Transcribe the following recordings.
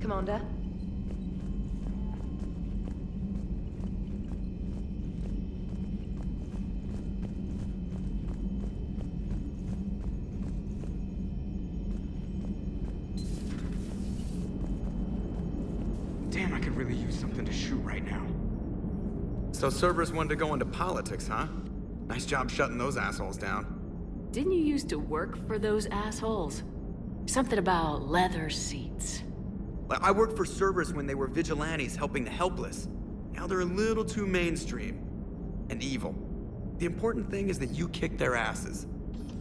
Commander. Damn, I could really use something to shoot right now. So Cerberus wanted to go into politics, huh? Nice job shutting those assholes down. Didn't you used to work for those assholes? Something about leather seats. I worked for Cerberus when they were vigilantes helping the helpless. Now they're a little too mainstream. And evil. The important thing is that you kicked their asses.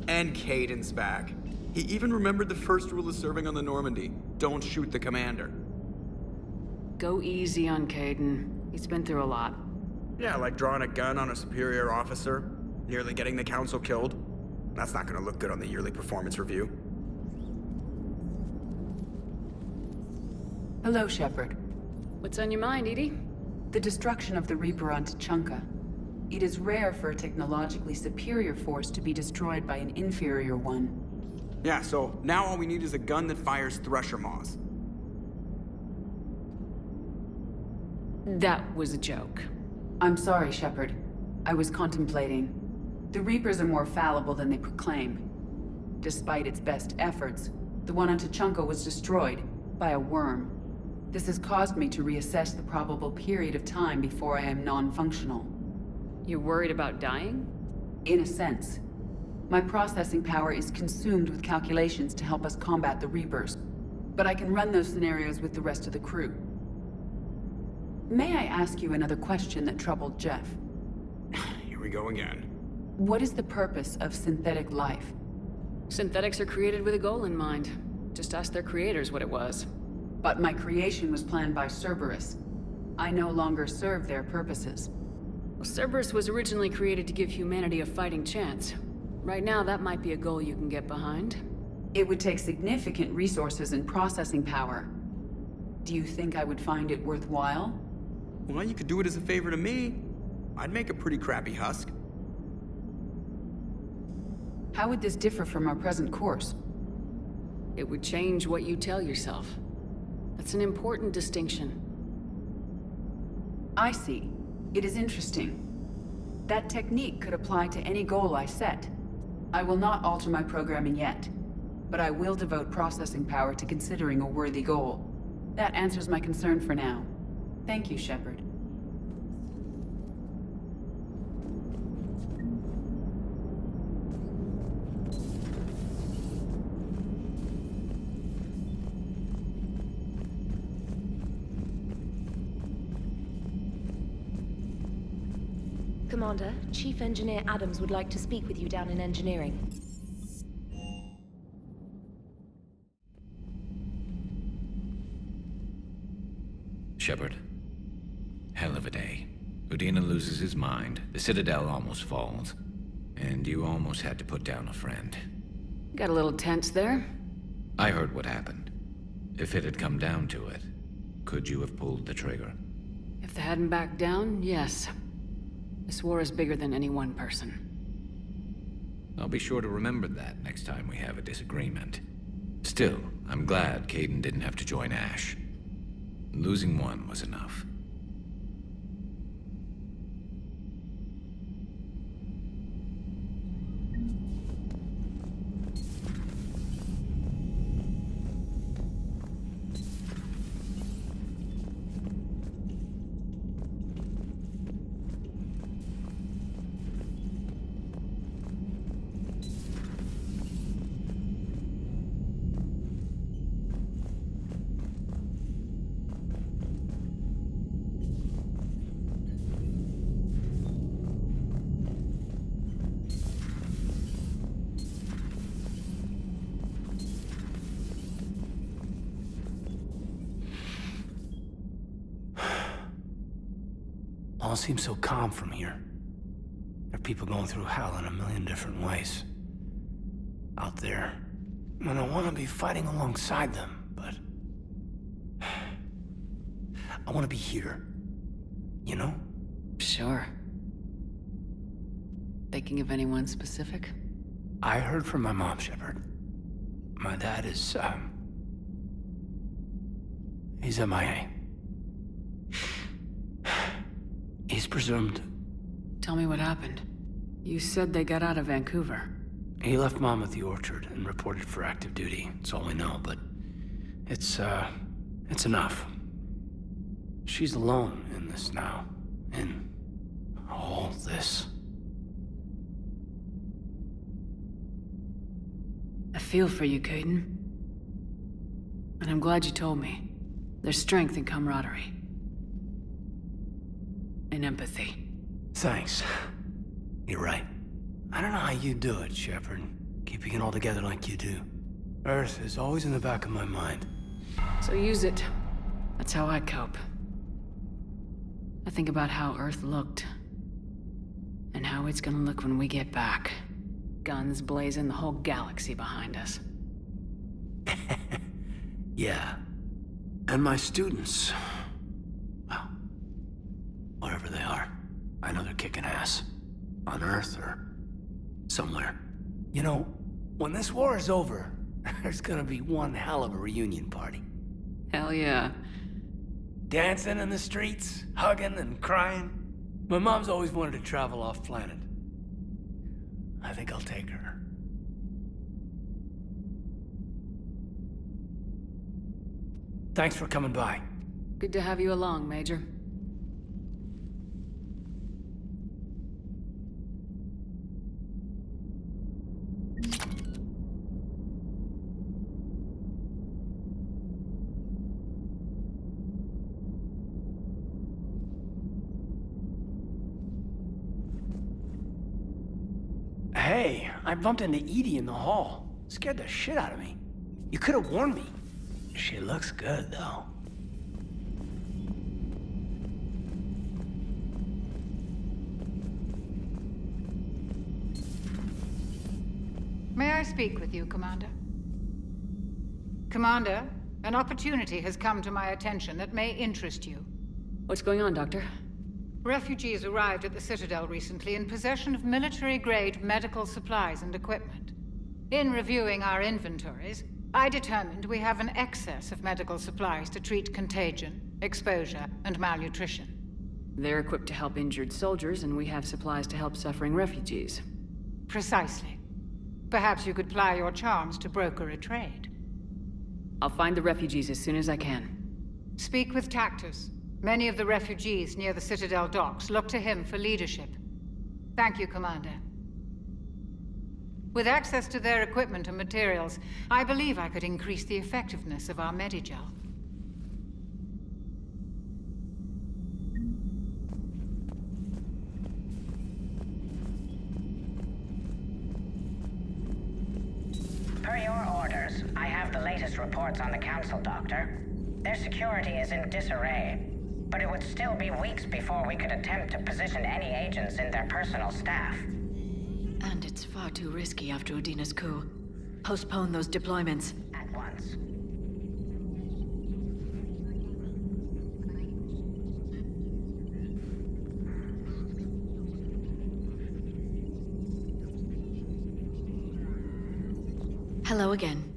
And Kaidan's back. He even remembered the first rule of serving on the Normandy. Don't shoot the commander. Go easy on Kaidan. He's been through a lot. Yeah, like drawing a gun on a superior officer, nearly getting the council killed. That's not gonna look good on the yearly performance review. Hello, Shepard. What's on your mind, Edie? The destruction of the Reaper on Tuchanka. It is rare for a technologically superior force to be destroyed by an inferior one. Yeah, so now all we need is a gun that fires Thresher Maws. That was a joke. I'm sorry, Shepard. I was contemplating. The Reapers are more fallible than they proclaim. Despite its best efforts, the one on Tuchanka was destroyed by a worm. This has caused me to reassess the probable period of time before I am non-functional. You're worried about dying? In a sense. My processing power is consumed with calculations to help us combat the Reapers. But I can run those scenarios with the rest of the crew. May I ask you another question that troubled Jeff? Here we go again. What is the purpose of synthetic life? Synthetics are created with a goal in mind. Just ask their creators what it was. But my creation was planned by Cerberus. I no longer serve their purposes. Well, Cerberus was originally created to give humanity a fighting chance. Right now, that might be a goal you can get behind. It would take significant resources and processing power. Do you think I would find it worthwhile? Well, you could do it as a favor to me. I'd make a pretty crappy husk. How would this differ from our present course? It would change what you tell yourself. That's an important distinction. I see. It is interesting. That technique could apply to any goal I set. I will not alter my programming yet, but I will devote processing power to considering a worthy goal. That answers my concern for now. Thank you, Shepard. Commander, Chief Engineer Adams would like to speak with you down in engineering. Shepard. Hell of a day. Udina loses his mind, the Citadel almost falls, and you almost had to put down a friend. Got a little tense there. I heard what happened. If it had come down to it, could you have pulled the trigger? If they hadn't backed down, yes. This war is bigger than any one person. I'll be sure to remember that next time we have a disagreement. Still, I'm glad Kaidan didn't have to join Ash. Losing one was enough. All seems so calm from here. There are people going through hell in a million different ways. Out there. And I want to be fighting alongside them, but... I want to be here. You know? Sure. Thinking of anyone specific? I heard from my mom, Shepard. My dad is, He's MIA. He's presumed. Tell me what happened. You said they got out of Vancouver. He left Mom at the Orchard and reported for active duty. That's all we know, but it's enough. She's alone in this now. In all this. I feel for you, Caden. And I'm glad you told me. There's strength in camaraderie. And empathy. Thanks. You're right. I don't know how you do it, Shepard. Keeping it all together like you do. Earth is always in the back of my mind. So use it. That's how I cope. I think about how Earth looked. And how it's gonna look when we get back. Guns blazing, the whole galaxy behind us. Yeah. And my students. Well, wherever they are. I know they're kicking ass. On Earth or somewhere. You know, when this war is over, there's gonna be one hell of a reunion party. Hell yeah. Dancing in the streets, hugging and crying. My mom's always wanted to travel off planet. I think I'll take her. Thanks for coming by. Good to have you along, Major. Hey, I bumped into Edie in the hall. Scared the shit out of me. You could have warned me. She looks good, though. May I speak with you, Commander? Commander, an opportunity has come to my attention that may interest you. What's going on, Doctor? Refugees arrived at the Citadel recently in possession of military-grade medical supplies and equipment. In reviewing our inventories, I determined we have an excess of medical supplies to treat contagion, exposure, and malnutrition. They're equipped to help injured soldiers, and we have supplies to help suffering refugees. Precisely. Perhaps you could ply your charms to broker a trade. I'll find the refugees as soon as I can. Speak with Tactus. Many of the refugees near the Citadel docks look to him for leadership. Thank you, Commander. With access to their equipment and materials, I believe I could increase the effectiveness of our Medigel. Per your orders, I have the latest reports on the Council, Doctor. Their security is in disarray, but it would still be weeks before we could attempt to position any agents in their personal staff. And it's far too risky after Udina's coup. Postpone those deployments. At once. Hello again.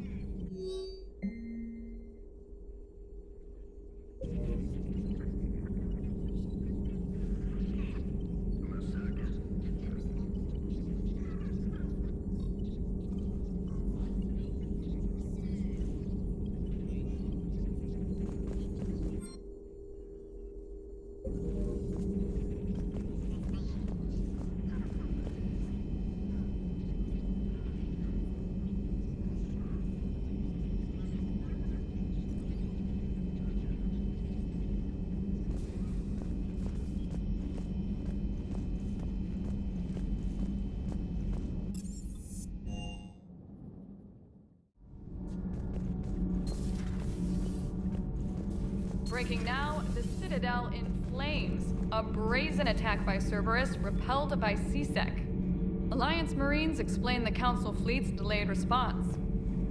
Breaking now, the Citadel in flames. A brazen attack by Cerberus repelled by CSEC. Alliance Marines explain the Council fleet's delayed response.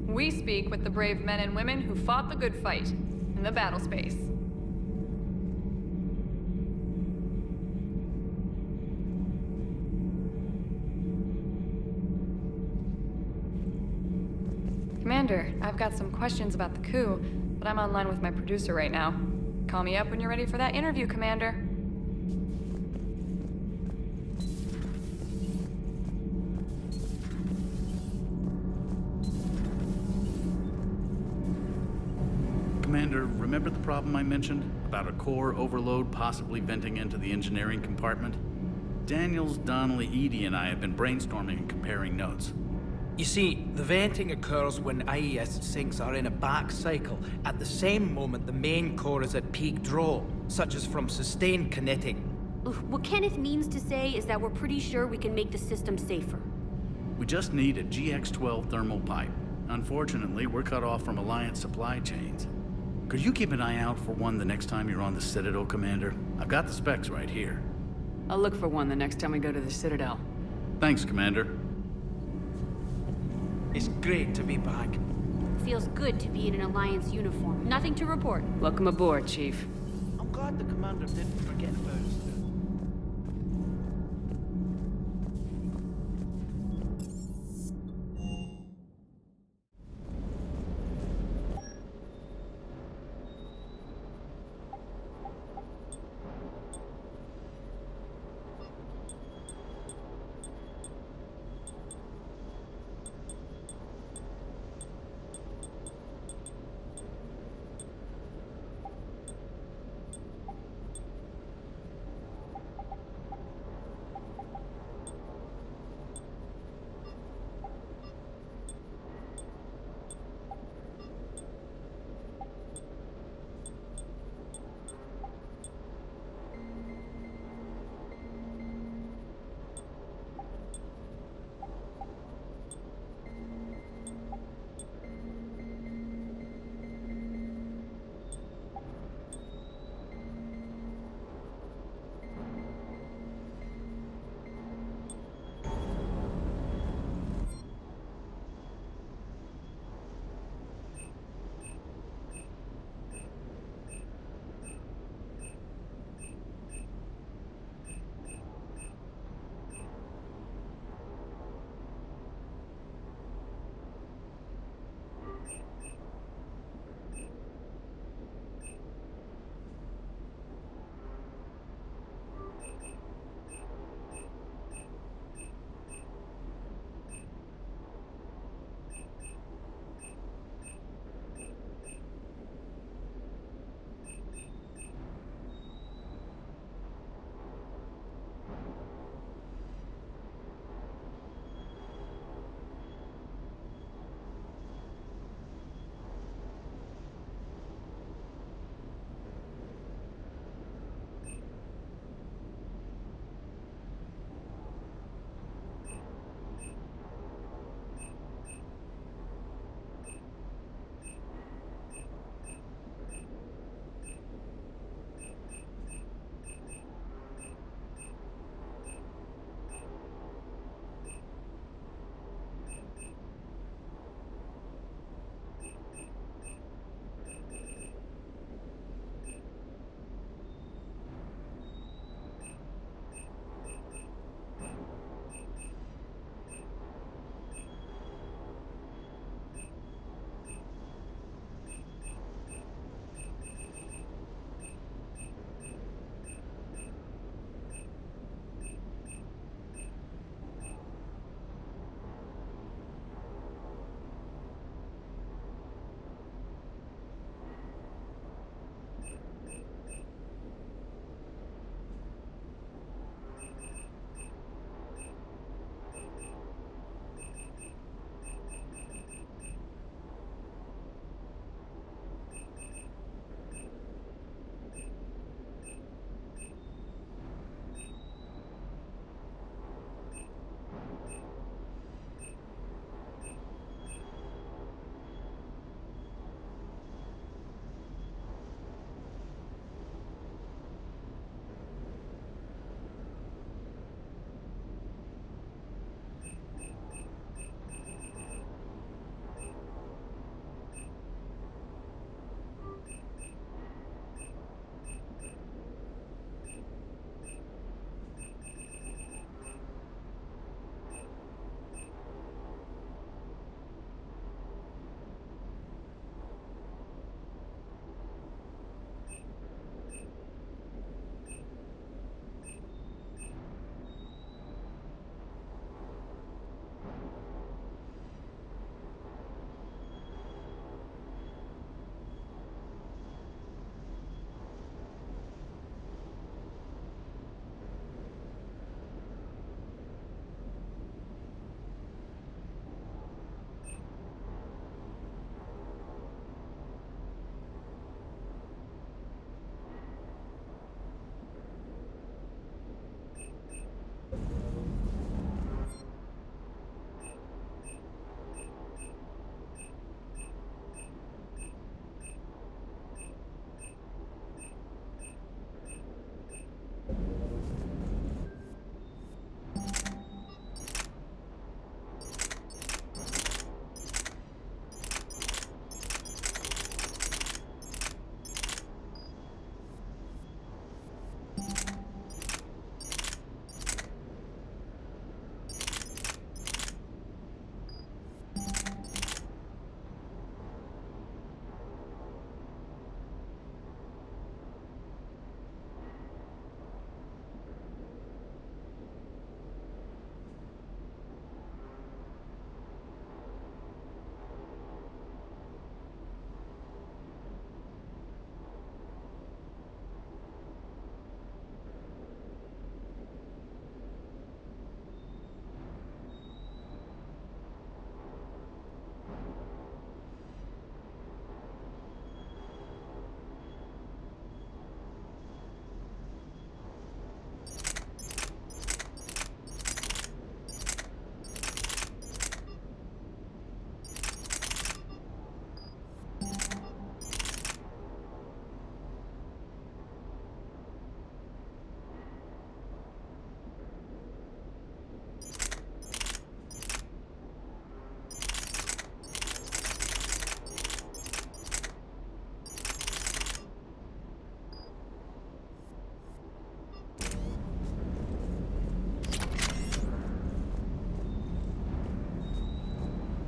We speak with the brave men and women who fought the good fight in the battle space. Commander, I've got some questions about the coup, but I'm online with my producer right now. Call me up when you're ready for that interview, Commander. Commander, remember the problem I mentioned? About a core overload possibly venting into the engineering compartment? Daniels, Donnelly, Edie, and I have been brainstorming and comparing notes. You see, the venting occurs when IES sinks are in a back cycle at the same moment the main core is at peak draw, such as from sustained kinetic. What Kenneth means to say is that we're pretty sure we can make the system safer. We just need a GX-12 thermal pipe. Unfortunately, we're cut off from Alliance supply chains. Could you keep an eye out for one the next time you're on the Citadel, Commander? I've got the specs right here. I'll look for one the next time we go to the Citadel. Thanks, Commander. It's great to be back. Feels good to be in an Alliance uniform. Nothing to report. Welcome aboard, Chief. I'm glad the commander didn't forget about us.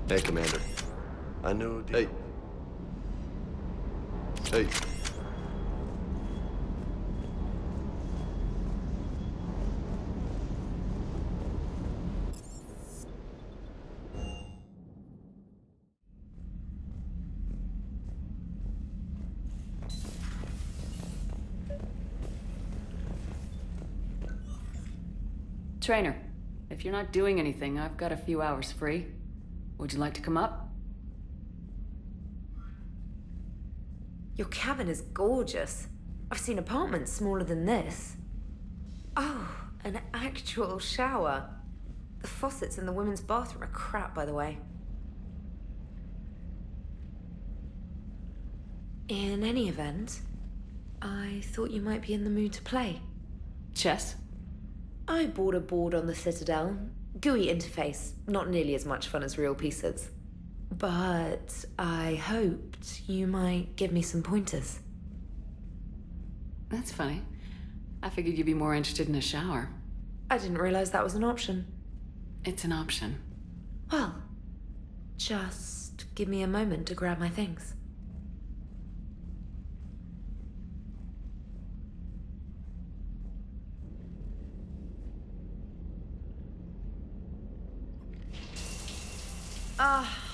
Hey, Commander. I knew... Hey. Hey. Trainer, if you're not doing anything, I've got a few hours free. Would you like to come up? Your cabin is gorgeous. I've seen apartments smaller than this. Oh, an actual shower. The faucets in the women's bathroom are crap, by the way. In any event, I thought you might be in the mood to play. Chess? I bought a board on the Citadel. GUI interface, not nearly as much fun as real pieces. But I hoped you might give me some pointers. That's funny. I figured you'd be more interested in a shower. I didn't realize that was an option. It's an option. Well, just give me a moment to grab my things.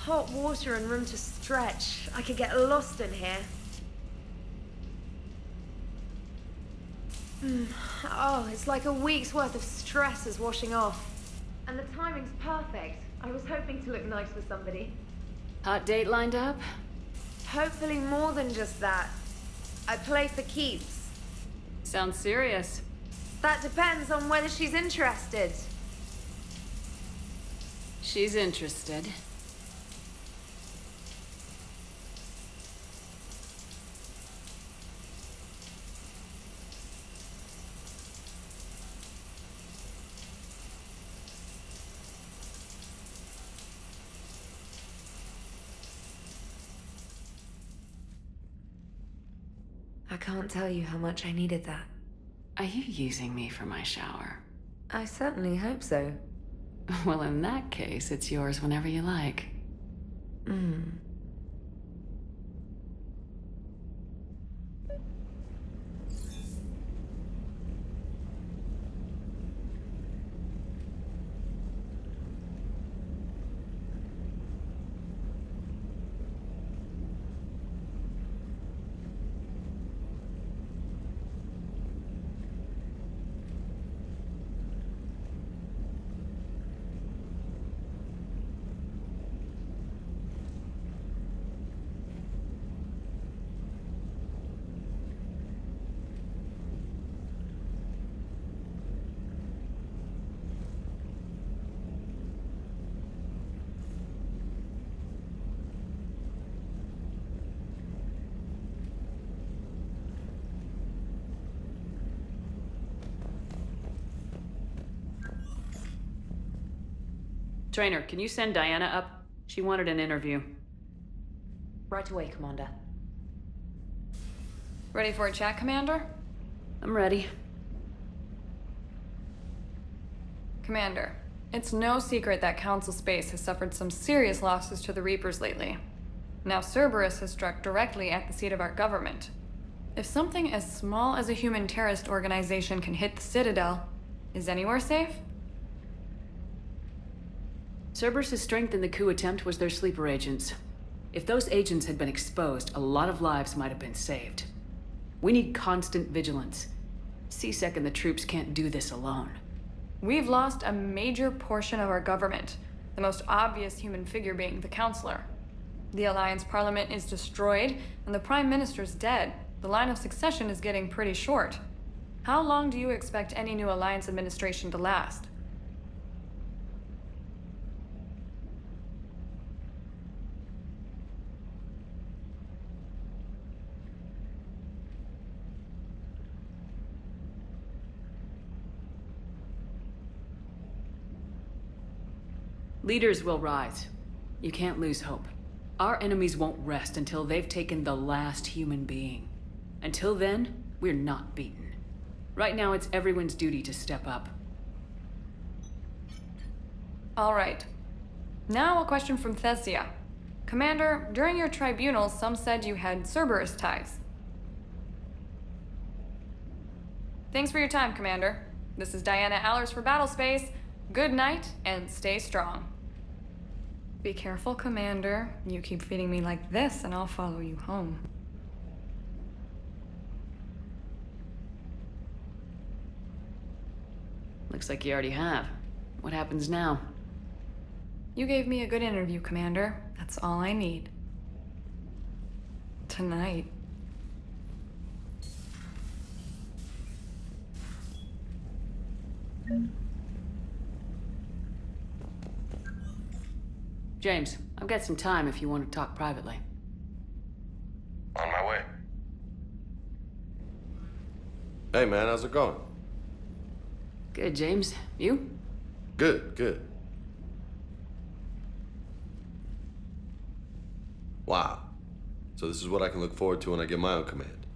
Hot water and room to stretch. I could get lost in here. Oh, it's like a week's worth of stress is washing off. And the timing's perfect. I was hoping to look nice for somebody. Hot date lined up? Hopefully more than just that. I play for keeps. Sounds serious. That depends on whether she's interested. She's interested. I can't tell you how much I needed that. Are you using me for my shower? I certainly hope so. Well, in that case, it's yours whenever you like. Trainer, can you send Diana up? She wanted an interview. Right away, Commander. Ready for a chat, Commander? I'm ready. Commander, it's no secret that Council Space has suffered some serious losses to the Reapers lately. Now Cerberus has struck directly at the seat of our government. If something as small as a human terrorist organization can hit the Citadel, is anywhere safe? Cerberus' strength in the coup attempt was their sleeper agents. If those agents had been exposed, a lot of lives might have been saved. We need constant vigilance. C-Sec and the troops can't do this alone. We've lost a major portion of our government, the most obvious human figure being the Counselor. The Alliance Parliament is destroyed, and the Prime Minister's dead. The line of succession is getting pretty short. How long do you expect any new Alliance administration to last? Leaders will rise. You can't lose hope. Our enemies won't rest until they've taken the last human being. Until then, we're not beaten. Right now, it's everyone's duty to step up. All right. Now a question from Thessia. Commander, during your tribunal, some said you had Cerberus ties. Thanks for your time, Commander. This is Diana Allers for Battlespace. Good night, and stay strong. Be careful, Commander. You keep feeding me like this, and I'll follow you home. Looks like you already have. What happens now? You gave me a good interview, Commander. That's all I need. Tonight. James, I've got some time if you want to talk privately. On my way. Hey, man, how's it going? Good, James. You? Good, good. Wow. So this is what I can look forward to when I get my own command.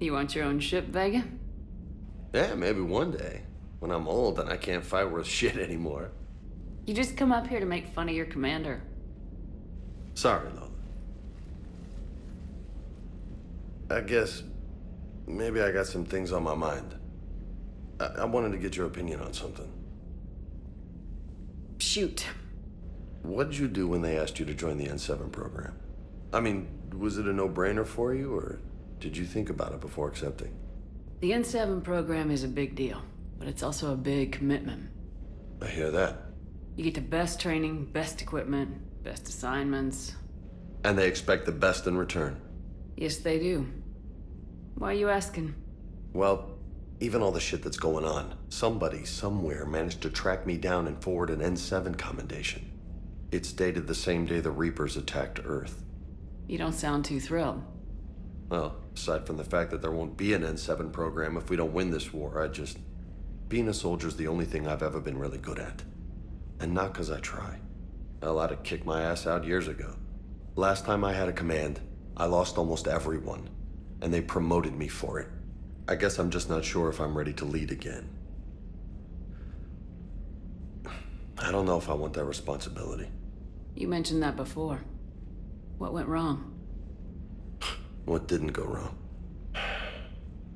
You want your own ship, Vega? Yeah, maybe one day. When I'm old and I can't fight worth shit anymore. You just come up here to make fun of your commander. Sorry, Lola. I guess maybe I got some things on my mind. I wanted to get your opinion on something. Shoot. What did you do when they asked you to join the N7 program? I mean, was it a no-brainer for you, or did you think about it before accepting? The N7 program is a big deal, but it's also a big commitment. I hear that. You get the best training, best equipment, best assignments. And they expect the best in return. Yes, they do. Why are you asking? Well, even all the shit that's going on, somebody somewhere managed to track me down and forward an N7 commendation. It's dated the same day the Reapers attacked Earth. You don't sound too thrilled. Well, aside from the fact that there won't be an N7 program if we don't win this war, being a soldier's the only thing I've ever been really good at. And not because I try. Hell, I'd have kicked my ass out years ago. Last time I had a command, I lost almost everyone, and they promoted me for it. I guess I'm just not sure if I'm ready to lead again. I don't know if I want that responsibility. You mentioned that before. What went wrong? What didn't go wrong?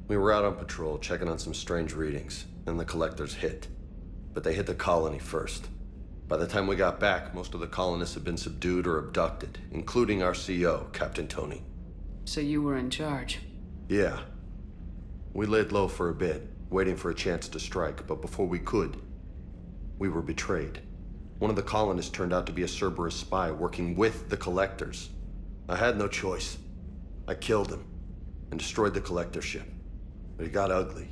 We were out on patrol, checking on some strange readings, and the collectors hit. But they hit the colony first. By the time we got back, most of the colonists had been subdued or abducted, including our CO, Captain Tony. So you were in charge? Yeah. We laid low for a bit, waiting for a chance to strike, but before we could, we were betrayed. One of the colonists turned out to be a Cerberus spy working with the collectors. I had no choice. I killed him and destroyed the collector ship. But it got ugly.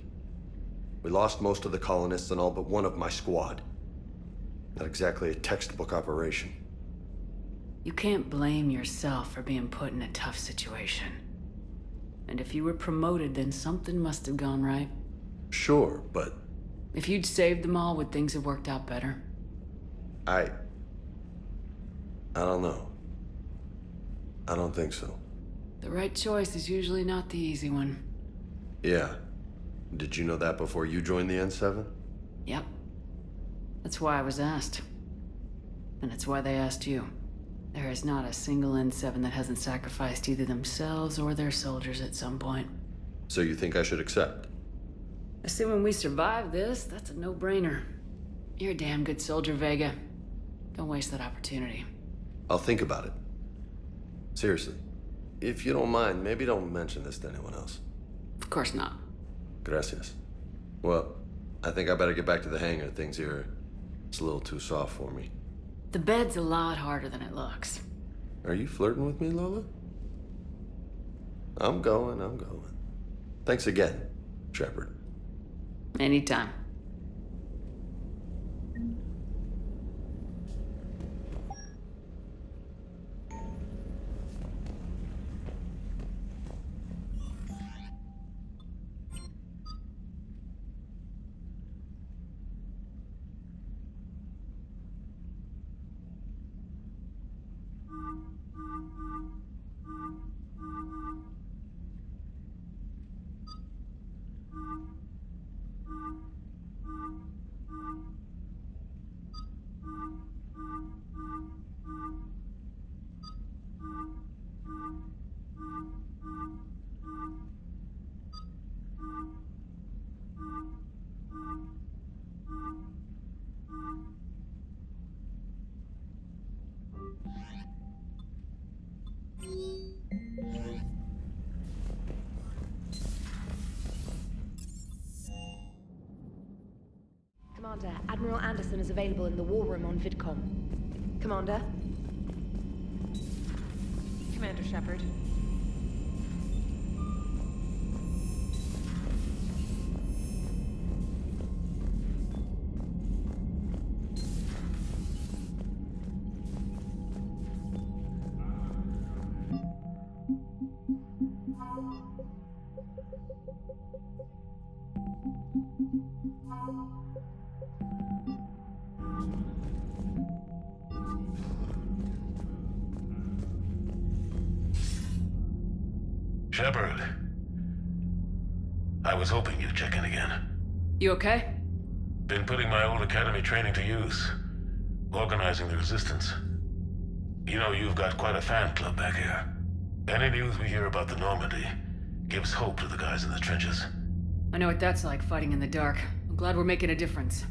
We lost most of the colonists and all but one of my squad. Not exactly a textbook operation. You can't blame yourself for being put in a tough situation. And if you were promoted, then something must have gone right. Sure, but... If you'd saved them all, would things have worked out better? I don't know. I don't think so. The right choice is usually not the easy one. Yeah. Did you know that before you joined the N7? Yep. That's why I was asked. And it's why they asked you. There is not a single N7 that hasn't sacrificed either themselves or their soldiers at some point. So you think I should accept? Assuming we survive this, that's a no-brainer. You're a damn good soldier, Vega. Don't waste that opportunity. I'll think about it. Seriously. If you don't mind, maybe don't mention this to anyone else. Of course not. Gracias. Well, I think I better get back to the hangar. Things here, it's a little too soft for me. The bed's a lot harder than it looks. Are you flirting with me, Lola? I'm going. Thanks again, Shepard. Anytime. Commander, Admiral Anderson is available in the war room on VidCom. Commander? Commander Shepard. Shepard. I was hoping you'd check in again. You okay? Been putting my old academy training to use. Organizing the resistance. You know, you've got quite a fan club back here. Any news we hear about the Normandy gives hope to the guys in the trenches. I know what that's like, fighting in the dark. I'm glad we're making a difference.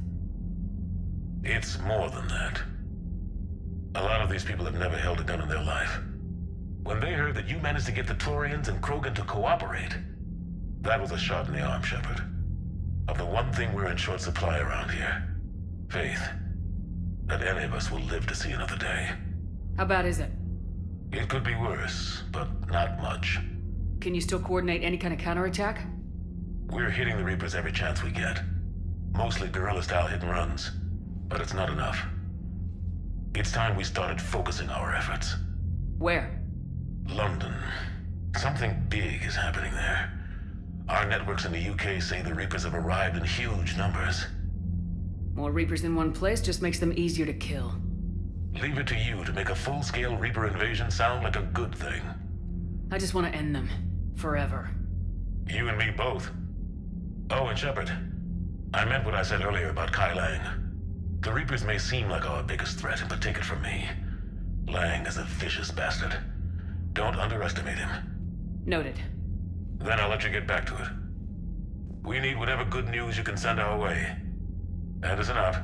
It's more than that. A lot of these people have never held a gun in their life. When they heard that you managed to get the Turians and Krogan to cooperate, that was a shot in the arm, Shepard. Of the one thing we're in short supply around here. Faith. That any of us will live to see another day. How bad is it? It could be worse, but not much. Can you still coordinate any kind of counterattack? We're hitting the Reapers every chance we get. Mostly guerrilla-style hit-and-runs, but it's not enough. It's time we started focusing our efforts. Where? London. Something big is happening there. Our networks in the UK say the Reapers have arrived in huge numbers. More Reapers in one place just makes them easier to kill. Leave it to you to make a full-scale Reaper invasion sound like a good thing. I just want to end them. Forever. You and me both. Oh, and Shepard. I meant what I said earlier about Kai Lang. The Reapers may seem like our biggest threat, but take it from me. Lang is a vicious bastard. Don't underestimate him. Noted. Then I'll let you get back to it. We need whatever good news you can send our way. Anderson out.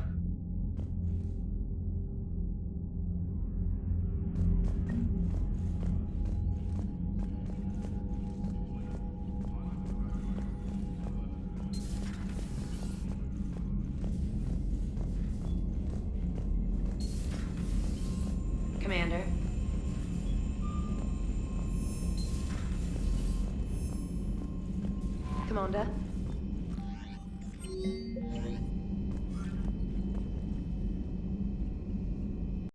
Commander? Commander?